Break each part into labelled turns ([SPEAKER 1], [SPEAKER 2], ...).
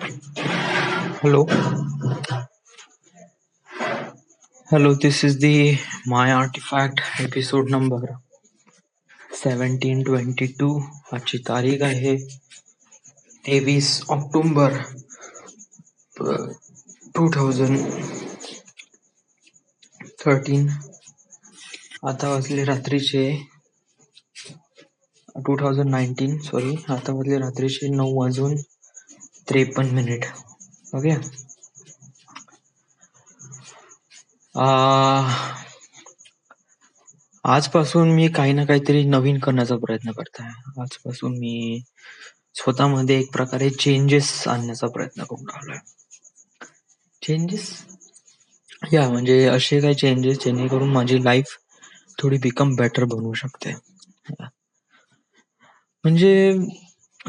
[SPEAKER 1] Hello, hello. This is the My Artifact episode number 1722. आजची तारीख आहे 23 ऑक्टोबर 2013. आता वाजले रात्रीचे 2019 सॉरी. आता वाजले रात्रीचे 9:53. ओके. आजपासून मी काही ना काहीतरी नवीन करण्याचा प्रयत्न करत आहे. आजपासून मी स्वतःमध्ये एक प्रकारे चेंजेस आणण्याचा प्रयत्न करून राहिलोय. चेंजेस म्हणजे असे काही चेंजेस जेणेकरून माझी लाईफ थोडी बिकम बेटर बनवू शकते. म्हणजे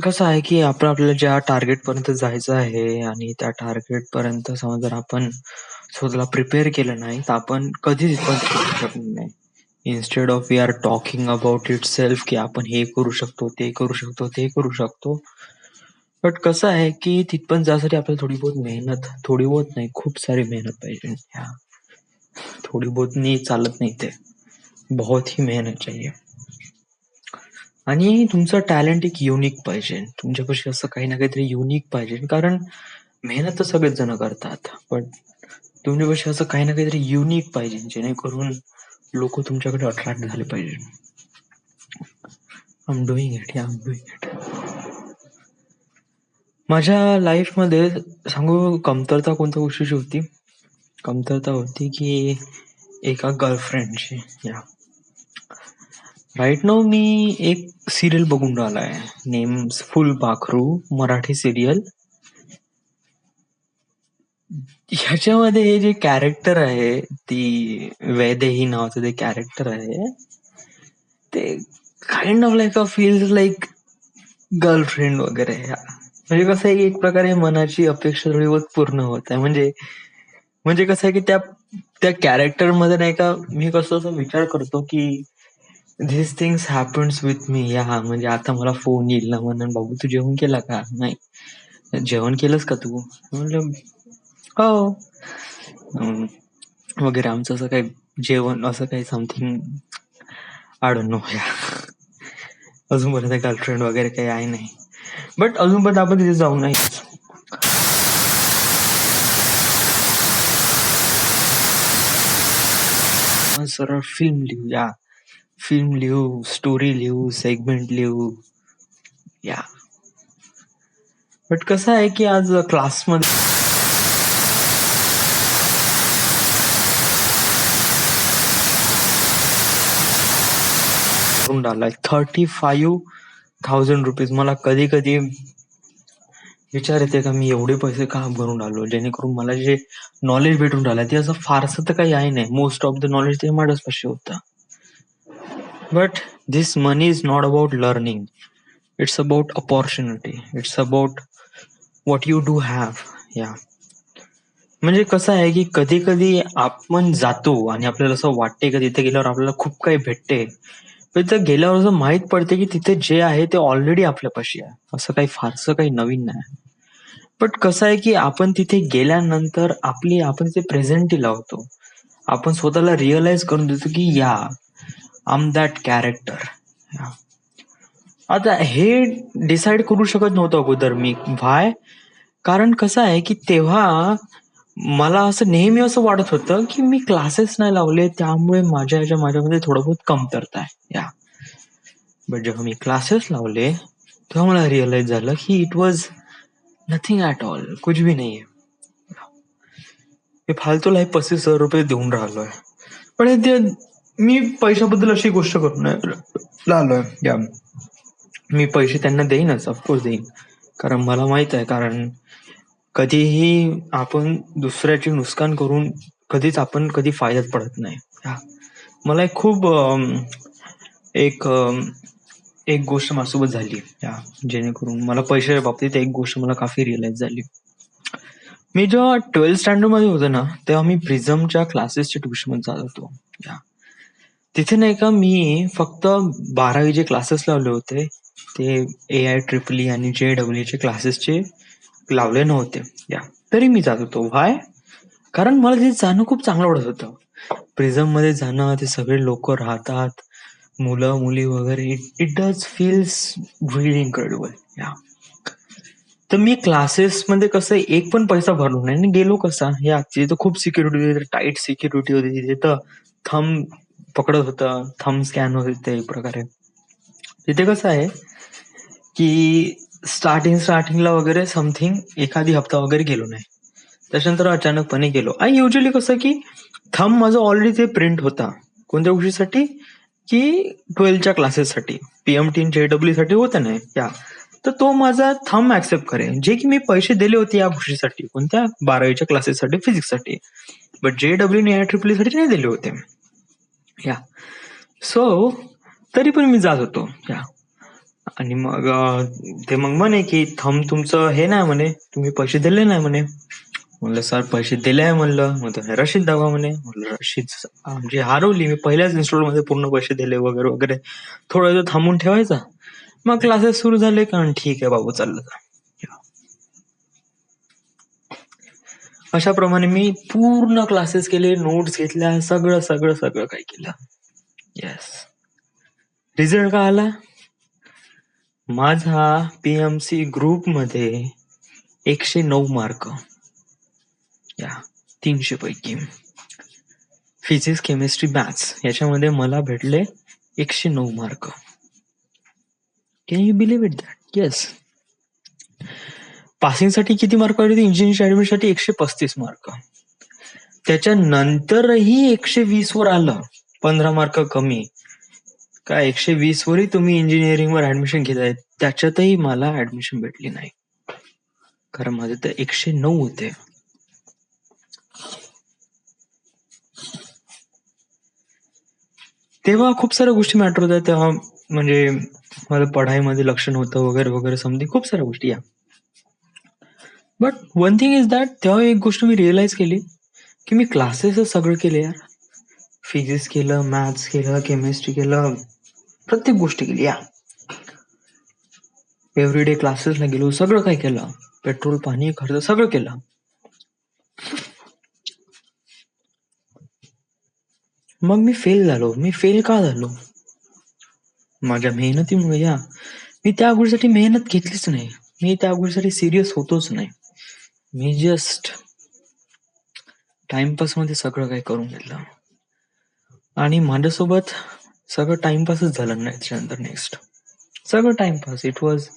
[SPEAKER 1] कसं आहे की आपल्याला ज्या टार्गेट पर्यंत जायचं आहे आणि त्या टार्गेट पर्यंत समज जर आपण स्वतःला प्रिपेअर केलं नाही तर आपण कधीच पोहोचू शकणार नाही. Instead of we are talking about itself की आपण हे करू शकतो, ते करू शकतो, ते करू शकतो. बट कसं आहे की तिथपर्यंत जाण्यासाठी आपल्याला थोडी बहुत नाही, खूप सारी मेहनत पाहिजे. थोडी बहुत नाही चालत नाही, ते बहुत ही मेहनत चाहिए. आणि तुमचं टॅलेंट एक युनिक पाहिजे. तुमच्यापाशी असं काही ना काहीतरी युनिक पाहिजे. कारण मेहनत तर सगळेच जण करतात, पण तुमच्यापाशी असं काही ना काहीतरी युनिक पाहिजे जेणेकरून लोक तुमच्याकडे अट्रॅक्ट झाले पाहिजे. I am doing it. माझ्या लाईफमध्ये सांगू, कमतरता कोणत्या गोष्टीची होती? कमतरता होती की एका गर्लफ्रेंडची. राईट नाऊ मी एक सिरियल बघून राहिलाय, नेम्स फुलपाखरू, मराठी सिरियल. ह्याच्यामध्ये हे जे कॅरेक्टर आहे, ती वैदेही नावाचं जे कॅरेक्टर आहे, ते kind of like feels like girlfriend वगैरे. म्हणजे कसं आहे की एक प्रकारे मनाची अपेक्षा थोडी बहुत पूर्ण होत आहे. म्हणजे कसं आहे की त्या कॅरेक्टर मध्ये नाही का, मी कसं असं विचार करतो की this things happens with me. म्हणजे आता मला फोन येईल ना, म्हणून बाबू तू जेवण केला का? नाही. जेवण केलंस का तू? म्हणलं हो वगैरे. आमचं असं काही जेवण असं काही समथिंग आय डोंट नो. अजूनपर्यंत गर्लफ्रेंड वगैरे काही आहे नाही. बट अजूनपर्यंत आपण तिथे जाऊ नाही. सरळ फिल्म लिहू, स्टोरी लिहू, सेगमेंट लिहू. बट कसं आहे की आज क्लासमध्ये डालाय 35,000 रुपीज. मला कधी कधी विचार येते का मी एवढे पैसे का भरून आलो, जेणेकरून मला जे नॉलेज भेटून राहिलं ते असं फारसं तर काही आहे नाही. मोस्ट ऑफ द नॉलेज ते माझ्याच पाशी होतं. But this money is not about learning, it's about opportunity, it's about what you do have. म्हणजे कसं आहे की कधी कधी आपण जातो आणि आपल्याला असं वाटते की तिथे गेल्यावर आपल्याला खूप काही भेटते, पण तिथे गेल्यावर असं माहित पडते की तिथे जे आहे ते ऑलरेडी आपल्यापाशी आहे, असं काही फारसं काही नवीन नाही. बट कसं आहे की आपण तिथे गेल्यानंतर आपण तिथे प्रेझेंटी लावतो, आपण स्वतःला रिअलाइज करून देतो की आय एम दॅट कॅरेक्टर. आता हे डिसाइड करू शकत नव्हतं अगोदर मी. व्हाय? कारण कसं आहे की तेव्हा मला असं नेहमी असं वाटत होतं की मी क्लासेस नाही लावले, त्यामुळे माझ्यामध्ये थोडं बहुत कमतरता आहे. बट जेव्हा मी क्लासेस लावले तेव्हा मला रिअलाइज झालं की it was nothing at all, कुछ भी नाहीये. हे फालतूला हे 35,000 रुपये देऊन राहिलोय. पण ते मी पैशाबद्दल अशी गोष्ट करून राहिलोय. मी पैसे त्यांना देईनच, ऑफकोर्स देईन, कारण मला माहित आहे, कारण कधीही आपण दुसऱ्याचे नुकसान करून कधी फायद्यात पडत नाही. मला एक गोष्ट माझ्यासोबत झाली, जेणेकरून मला पैशाच्या बाबतीत एक गोष्ट मला काफी रिअलाइज झाली. मी जेव्हा 12th स्टँडर्ड मध्ये होतो ना, तेव्हा मी प्रिझमच्या क्लासेसचे ट्युशन जात होतो. तिथे नाही का मी फक्त 12वीचे क्लासेस लावले होते, ते AI EEE आणि JEE चे क्लासेसचे लावले नव्हते. या तरी मी जात होतो. व्हाय? कारण मला ते जाणं खूप चांगलं वाटत होतं. प्रिझम मध्ये जाणं, ते सगळे लोक राहतात, मुलं मुली वगैरे. It does feels really incredible. या तर मी क्लासेसमध्ये कसं एक पण पैसा भरलो नाही आणि गेलो कसा, या तिथे खूप सिक्युरिटी होती, टाईट सिक्युरिटी होती तिथे. तर थंब पकडत होतं, थंब स्कॅन होत होते एक प्रकारे. तिथे कसं आहे की स्टार्टिंगला वगैरे समथिंग एखादी हप्ता वगैरे गेलो नाही, त्याच्यानंतर अचानकपणे गेलो. आणि युजली कसं की थंब माझं ऑलरेडी ते प्रिंट होता. कोणत्या गोष्टीसाठी? की 12च्या क्लासेससाठी, PMT JW साठी होतं नाही या. तर तो माझा थंब ऍक्सेप्ट करेल, जे की मी पैसे दिले होते या गोष्टीसाठी, कोणत्या 12वीच्या क्लासेससाठी, फिजिक्ससाठी. बट JW ने IEEE साठी नाही दिले होते. या सो तरी पण मी जात होतो. या आणि मग ते मग म्हणे की थंब तुमचं हे नाही म्हणे, तुम्ही पैसे दिले नाही म्हणे. म्हणलं सर पैसे दिले आहे म्हणलं. मग तुम्ही रशीद दाखवा म्हणे. म्हणलं रशीद म्हणजे हरवली, मी पहिल्याच इन्स्टॉलमध्ये पूर्ण पैसे दिले वगैरे वगैरे. थोडा वेळ थांबून ठेवायचा, मग क्लासेस सुरू झाले का ठीक आहे बाबू चाललं जा. अशाप्रमाणे मी पूर्ण क्लासेस केले, नोट्स घेतल्या, सगळं सगळं सगळं काही केलं. येस. रिझल्ट काय आला? माझा PMC ग्रुप मध्ये 109 मार्क. या 300 पैकी. फिजिक्स, केमिस्ट्री, मॅथ्स याच्यामध्ये मला भेटले 109 mark. Can you believe it that? Yes. पासिंगसाठी किती मार्क पाहिजे? इंजिनिअरिंग ऍडमिशनसाठी 135 मार्क. त्याच्यानंतरही 120 वर आलं, 15 मार्क कमी. काय 120 वरही तुम्ही इंजिनिअरिंग वर ऍडमिशन घेताय, त्याच्यातही मला ऍडमिशन भेटली नाही, कारण माझे तर 109 होते. तेव्हा खूप साऱ्या गोष्टी मॅटर होत्या. तेव्हा म्हणजे मला पढाईमध्ये लक्ष नव्हतं वगैरे वगैरे, समथिंग खूप साऱ्या गोष्टी. या but one thing is that, तेव्हा एक गोष्ट मी रिअलाइज केली की मी क्लासेसच सगळं केले यार. फिजिक्स केलं, मॅथ्स केलं, केमिस्ट्री केलं, प्रत्येक गोष्टी केली. या एव्हरीडे क्लासेसला गेलो, सगळं काय केलं, पेट्रोल पाणी खर्च सगळं केलं. मग मी फेल झालो. मी फेल का झालो? माझ्या मेहनतीमुळे. या मी त्या गोष्टीसाठी मेहनत घेतलीच नाही, मी त्या गोष्टीसाठी सिरियस होतोच नाही. मी जस्ट टाइमपास मध्ये सगळं काही करून घेतलं आणि माझ्यासोबत सगळं टाइमपासच झालं. नाही त्याच्यानंतर नेक्स्ट सगळं timepass. It was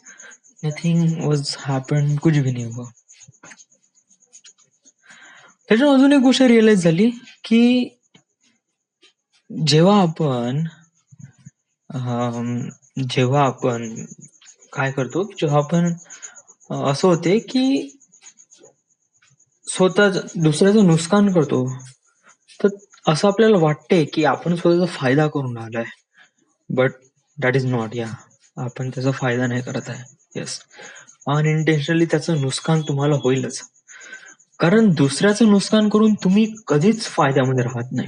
[SPEAKER 1] nothing was happen, कुछ भी नाही हुआ. त्याच्यात अजून एक गोष्ट रिअलाइज झाली की जेव्हा आपण काय करतो, जेव्हा आपण असं होते की स्वतः दुसऱ्याचं नुकसान करतो, तर असं आपल्याला वाटते की आपण स्वतःचा फायदा करून आलाय. But that is not. या आपण त्याचा फायदा नाही करत आहे. येस, अनइंटेन्शनली त्याचं नुकसान तुम्हाला होईलच, कारण दुसऱ्याचं नुकसान करून तुम्ही कधीच फायद्यामध्ये राहत नाही,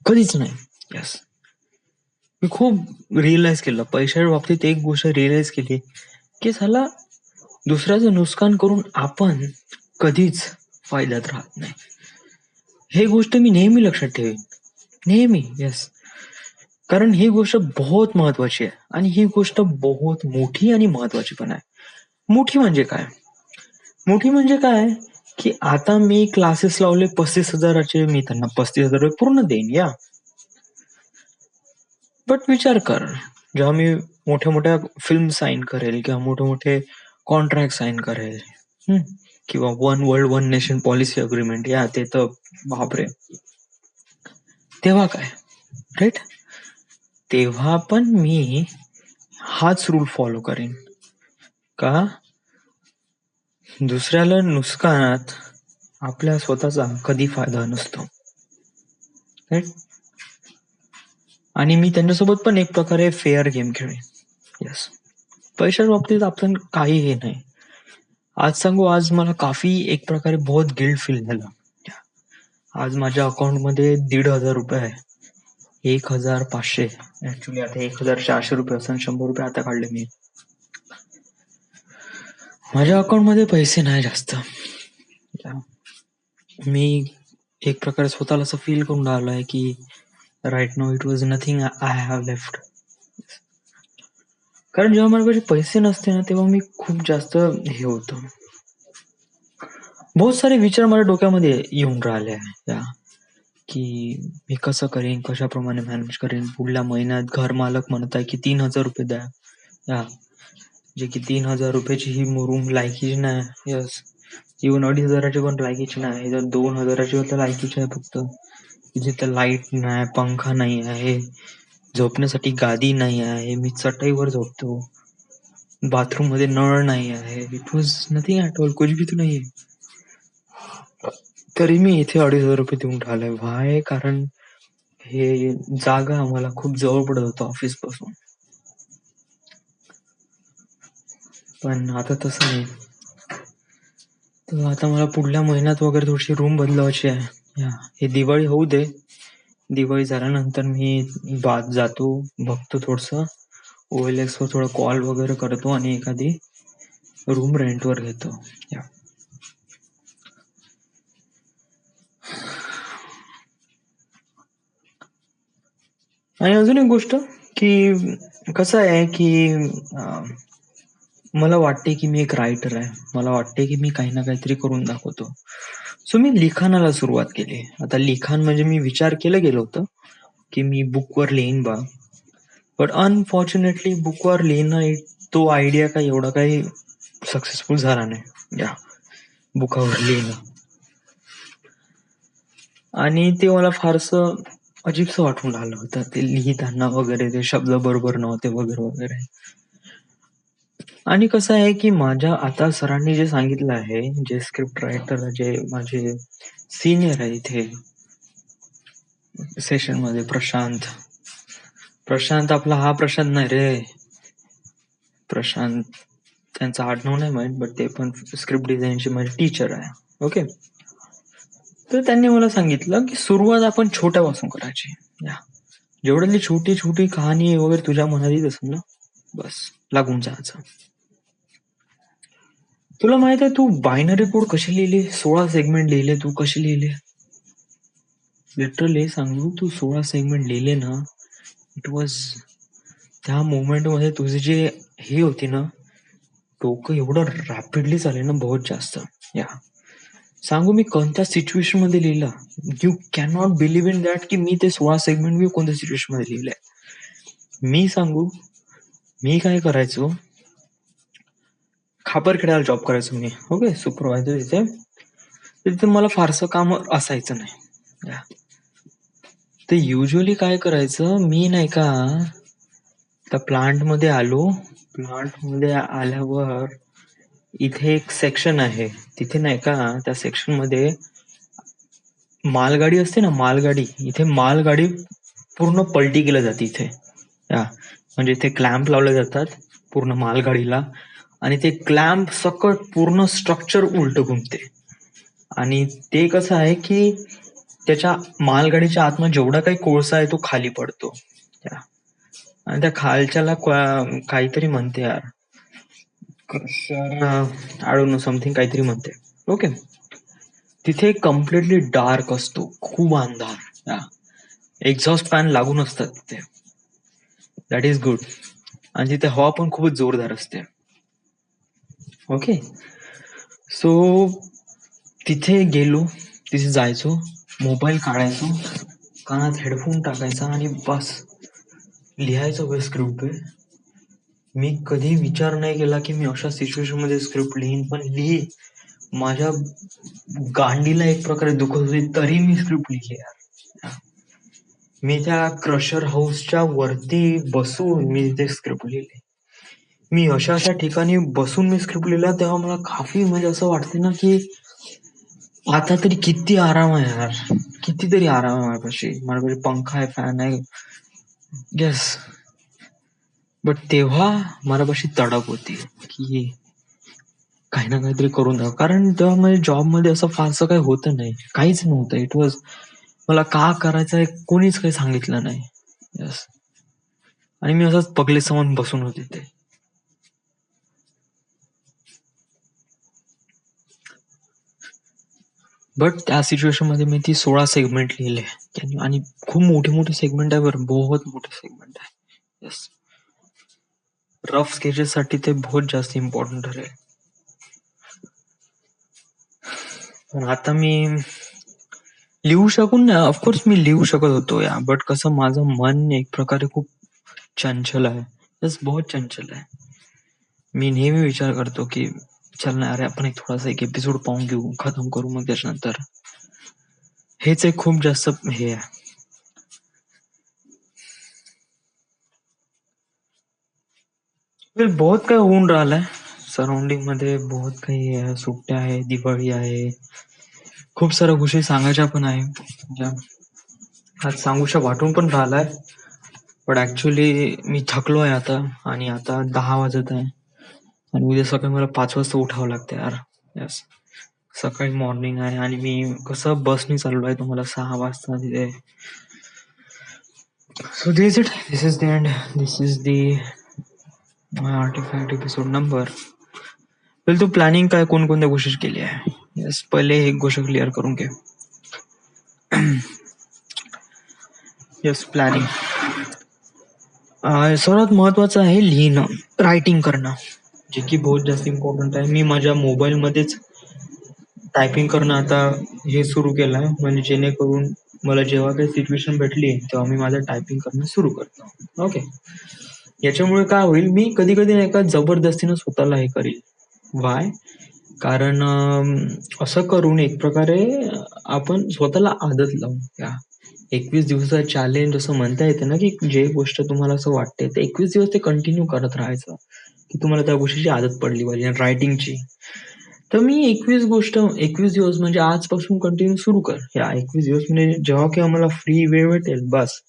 [SPEAKER 1] कधीच नाही. येस, मी खूप रिअलाइज केलं पैशाच्या बाबतीत. एक गोष्ट रिअलाइज केली की साला दुसऱ्याचं नुकसान करून आपण कधीच फायद्यात राहत नाही. हे गोष्ट मी नेहमी लक्षात ठेवेन, नेहमी. येस, कारण ही गोष्ट बहुत महत्वाची आहे आणि ही गोष्ट बहुत मोठी आणि महत्वाची पण आहे. मोठी म्हणजे काय? मोठी म्हणजे काय की आता मी क्लासेस लावले 35,000चे, मी त्यांना 35,000 पूर्ण देईन. या बट विचार कर, जेव्हा मी मोठ्या मोठ्या फिल्म साईन करेल किंवा मोठे मोठे कॉन्ट्रॅक्ट साईन करेल, किंवा one world one nation policy agreement, या ते तर बापरे, तेव्हा काय, राईट? तेव्हा पण मी हाच रूल फॉलो करेन का दुसऱ्याला नुकसानात आपल्या स्वतःचा कधी फायदा नसतो, राईट? आणि मी त्यांच्यासोबत पण एक प्रकारे फेअर गेम खेळेन. येस, पैशाच्या बाबतीत आपण काही हे नाही. आज सांगू, आज मला काफी एक प्रकारे बहुत गिल्ट फील झालं. आज माझ्या अकाउंटमध्ये 1,500 रुपये आहे. 1,500 ऍक्च्युली, आता 1,400 रुपये असं 100 रुपये आता काढले मी. माझ्या अकाउंटमध्ये पैसे नाही जास्त. मी एक प्रकारे स्वतःला असं फील करून राहिलो आहे की right now it was nothing I have left. कारण जेव्हा माझ्याकडे पैसे नसते ना तेव्हा मी खूप जास्त हे होतो. बहुत सारे विचार माझ्या डोक्यामध्ये येऊन राहिले आहे की मी कसं करेन, कशाप्रमाणे मॅनेज करेन. पुढल्या महिन्यात घर मालक म्हणत आहे की 3,000 रुपये द्या. जे की 3,000 रुपयाची ही रूम लायकीची नाही. यस, इव्हन 2,500ची पण लायकीची नाही. जर 2,000ची तर लायकीची आहे फक्त. जिथे लाईट नाही, पंखा नाही आहे, झोपण्यासाठी गादी नाही आहे, मी चटईवर झोपतो, बाथरूम मध्ये नळ नाही आहे. It was nothing at all, कुछ भी तो नाही. तरी मी इथे 2,500 रुपये देऊन राहिलोय. व्हाय? कारण हे जागा आम्हाला खूप जवळ पडत होतं ऑफिस पासून. पण आता तसं नाही. तर आता मला पुढल्या महिन्यात वगैरे थोडीशी रूम बदलावायची आहे. हे दिवाळी होऊ दे. दिवाळी झाल्यानंतर मी जातो, बघतो थोडंसं OLX वर थोडं कॉल वगैरे करतो आणि एखादी रूम रेंटवर घेतो. आणि अजून एक गोष्ट की कसं आहे की मला वाटते की मी एक रायटर आहे. मला वाटते की मी काही ना काहीतरी करून दाखवतो. सो मी लिखाणाला सुरुवात केली. आता लिखाण म्हणजे मी विचार केलं गेलं होतं की मी बुकवर लिहीन बा, बट अनफॉर्च्युनेटली बुकवर लिहिणं तो आयडिया काही एवढा काही सक्सेसफुल झाला नाही बुकावर लिहिणं. आणि ते मला फारसं अजीबसं वाटून राहिलं होतं ते लिहिताना वगैरे. ते शब्द बरोबर नव्हते वगैरे वगैरे. आणि कसं आहे की माझ्या आता सरांनी जे सांगितलं आहे, जे स्क्रिप्ट रायटर, जे माझे सिनियर आहे इथे सेशन मध्ये, प्रशांत आपला हा प्रशांत नाही रे, प्रशांत त्यांचा आडनाव नाही माहित, बट ते पण स्क्रिप्ट डिझाईनचे माझे टीचर आहे. ओके. तर त्यांनी मला सांगितलं की सुरुवात आपण छोट्यापासून करायची. जेवढी छोटी छोटी कहाणी वगैरे तुझ्या मनात येत असेल ना, बस लागून जायचं. तुला माहित आहे तू बायनरी कोड कसे लिहिले? 16 सेगमेंट लिहिले तू. कसे लिहिले? लिटरली सांगू, तू 16 सेगमेंट लिहिले ना, इट वॉज त्या मोमेंट मध्ये तुझे जे हे होती ना, डोकं एवढं रॅपिडली चाले ना, बहुत जास्त. सांगू मी कोणत्या सिच्युएशन मध्ये लिहिलं, you can not believe in that की मी ते 16 सेगमेंट मी कोणत्या सिच्युएशन मध्ये लिहिलंय. मी सांगू, मी काय करायचो, खापरखेड्याला जॉब करायचो मी. ओके, सुपरवायझर तिथे मला फारसं काम असायचं नाही. ते युजली काय करायचं मी, नाही का, त्या प्लांट मध्ये आलो. प्लांट मध्ये आल्यावर इथे एक सेक्शन आहे, तिथे नाही का त्या सेक्शन मध्ये मालगाडी असते ना, मालगाडी. इथे मालगाडी पूर्ण पलटी केल्या जाते इथे. म्हणजे इथे क्लॅम्प लावले जातात पूर्ण मालगाडीला, आणि ते क्लॅम्प सकट पूर्ण स्ट्रक्चर उलट घुमते. आणि ते कसं आहे की त्याच्या मालगाडीच्या आतमध्ये जेवढा काही कोळसा आहे तो खाली पडतो. आणि त्या खालच्याला काहीतरी म्हणते यार, आय डोंट नो, समथिंग काहीतरी म्हणते. ओके. तिथे कम्प्लिटली डार्क असतो, खूप अंधार. एक्झॉस्ट फॅन लागून असतात तिथे. That is good. आणि तिथे हवा पण खूपच जोरदार असते. ओके. सो तिथे गेलो, तिथे जायचो, मोबाईल काढायचो, कानात हेडफोन टाकायचा आणि बस लिहायचो स्क्रिप्ट. मी कधी विचार नाही केला की मी अशा सिच्युएशन मध्ये स्क्रिप्ट लिहीन, पण माझ्या गांडीला एक प्रकारे दुखत होती तरी मी स्क्रिप्ट लिहिली यार. मी त्या क्रशर हाऊसच्या वरती बसून मी ते स्क्रिप्ट लिहिले. मी अशा ठिकाणी बसून मी स्क्रिप्ट लिहिला तेव्हा मला काफी म्हणजे असं वाटते ना की आता तरी किती आराम आहे यार, कितीतरी आराम आहे माझ्यापाशी पंखा आहे, फॅन आहे. येस. बट तेव्हा माझ्यापाशी तडप होती की काही ना काहीतरी करून द्या. कारण तेव्हा माझ्या जॉब मध्ये असं फारसं काही होतं नाही, काहीच नव्हतं. इट वॉज, मला का करायचं आहे कोणीच काही सांगितलं नाही. यस. आणि मी असंच पगले समोर बसून होते ते. बट त्या सिच्युएशन मध्ये मी ती 16 सेगमेंट लिहिले आणि खूप मोठे मोठे सेगमेंट आहे बरं, बहुत मोठे सेगमेंट आहे. येस, रफ स्केचेस साठी ते बहुत जास्त इम्पॉर्टंट ठरेल. पण आता मी लिहू शकून ना, ऑफकोर्स मी लिहू शकत होतो या, बट कसं माझं मन एक प्रकारे खूप चंचल आहे. यस, बहुत चंचल आहे. मी नेहमी विचार करतो की चल ना अरे, आपण एक थोडासा एक एपिसोड पाहून घेऊ, खतम करू, मग त्याच्यानंतर हेच एक खूप जास्त हे आहे. बहुत काही होऊन राहिलंय सराउंडिंग मध्ये, बहुत काही आहे. सुट्ट्या आहे, दिवाळी आहे, खूप साऱ्या गोष्टी सांगायच्या पण आहे, ज्या आज सांगूशा वाटून पण राहिलाय. पण ऍक्च्युली मी थकलोय आता, आणि आता 10 वाजत आहे आणि उद्या सकाळी मला 5 वाजता उठावं लागतं यार. यस, सकाळी मॉर्निंग आहे आणि मी कसं बसनी चाललो आहे, तुम्हाला 6 वाजता तिथे. So this it, this is the end, this is the artefact episode number. पहिले तू प्लॅनिंग काय कोणकोणत्या गोष्टी केली आहे? यस, पहिले एक गोष्ट क्लिअर करून घे. यस, प्लॅनिंग सर्वात महत्वाचं आहे लिहिणं, रायटिंग करणं, जे की बहुत जास्त इम्पॉर्टंट आहे. मी माझ्या मोबाईलमध्येच टायपिंग करणं आता हे सुरू केलं आहे, म्हणजे जेणेकरून मला जेव्हा काही सिच्युएशन भेटली तेव्हा मी माझं टायपिंग करणं सुरू करतो. ओके, याच्यामुळे काय होईल, मी कधी कधी नाही का जबरदस्तीनं स्वतःला हे करील. वाय? कारण असं करून एक प्रकारे आपण स्वतःला आदत लावू. या 21 दिवसाचा चॅलेंज असं म्हणता येतं ना, की जे गोष्ट तुम्हाला असं वाटते ते 21 दिवस ते कंटिन्यू करत राहायचं, की तुम्हाला त्या गोष्टीची आदत पडली पाहिजे रायटिंगची. तर मी 21 दिवस म्हणजे आजपासून कंटिन्यू सुरू कर. या 21 दिवस म्हणजे जेव्हा केव्हा मला फ्री वेळ भेटेल, बस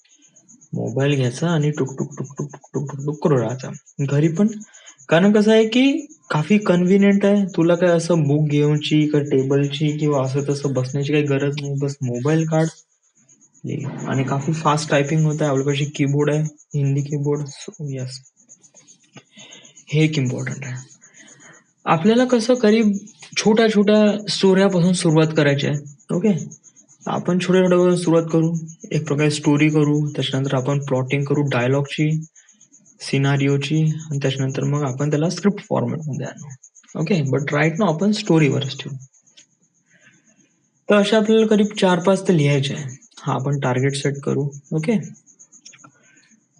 [SPEAKER 1] मोबाईल घ्यायचा आणि टुक टुक टुक टुक टुक टुक टुक टुक करू राहायचा घरी पण. कारण कसं आहे की काफी कन्व्हिनियंट आहे, तुला काय असं बुक घेऊनची का टेबलची किंवा असं तसं बसण्याची काही गरज नाही. बस मोबाईल काढ आणि काफी फास्ट टायपिंग होत आहे, आपल्यापाशी कीबोर्ड आहे, हिंदी कीबोर्ड. यस, हे एक इम्पॉर्टंट आहे. आपल्याला कसं करीब छोट्या छोट्या स्टोऱ्यापासून सुरुवात करायची आहे. ओके, आपण छोट्या छोट्यापासून सुरुवात करू, एक प्रकारे स्टोरी करू, त्याच्यानंतर आपण प्लॉटिंग करू डायलॉगची, सिनारिओची, आणि त्याच्यानंतर मग आपण त्याला स्क्रिप्ट फॉर्मॅटमध्ये आणू. ओके, बट राईट ना आपण स्टोरीवरच ठेवू. तर अशा आपल्याला करीब 4-5 तर लिहायचे आहे. हा आपण टार्गेट सेट करू. ओके,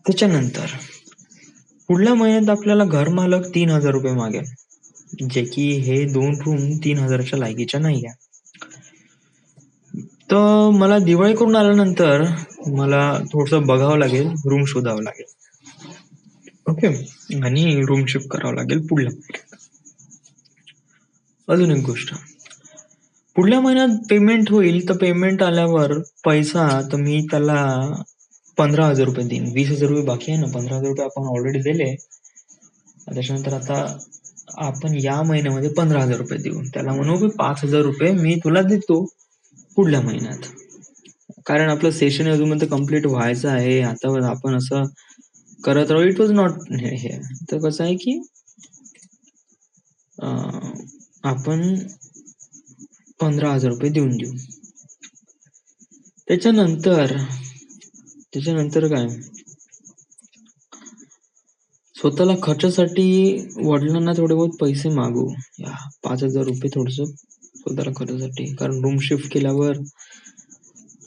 [SPEAKER 1] त्याच्यानंतर पुढल्या महिन्यात आपल्याला घरमालक 3,000 रुपये मागेल, जे की हे 2 रूम 3,000च्या लायकीच्या नाही आहे. तर मला दिवाळी करून आल्यानंतर मला थोडस बघावं लागेल, रूम शोधावं लागेल. ओके, आणि रूम शिफ्ट करावं लागेल पुढल्या महिन्यात. अजून एक गोष्ट, पुढल्या महिन्यात पेमेंट होईल, तर पेमेंट आल्यावर पैसा तर मी त्याला 15,000 रुपये देईन. 20,000 रुपये बाकी आहे ना, 15,000 रुपये आपण ऑलरेडी दिले. त्याच्यानंतर आता आपण या महिन्यामध्ये 15,000 रुपये देऊ, त्याला म्हणू की 5,000 रुपये मी तुला देतो पुढल्या महिन्यात. कारण आपलं सेशन अजून कम्प्लीट व्हायचं आहे. आता आपण असं करत राहू, इट वॉज नॉट हे. तर कसं आहे की आपण 15,000 रुपये देऊन देऊ. त्याच्यानंतर काय, स्वतःला खर्चासाठी वडिलांना थोडे बहुत पैसे मागू. या 5,000 रुपये थोडस स्वतःला खर्चासाठी, कारण रूम शिफ्ट केल्यावर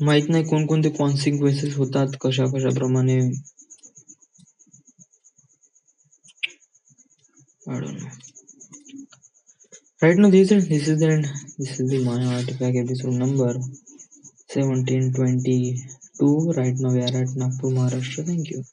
[SPEAKER 1] माहित नाही कोणकोणते कॉन्सिक्वेन्सेस होतात, कशाप्रमाणे. I don't know. Right now, this is the end. This is the my artifact episode number 1722. Right now, we are at Nagpur, Maharashtra. Thank you.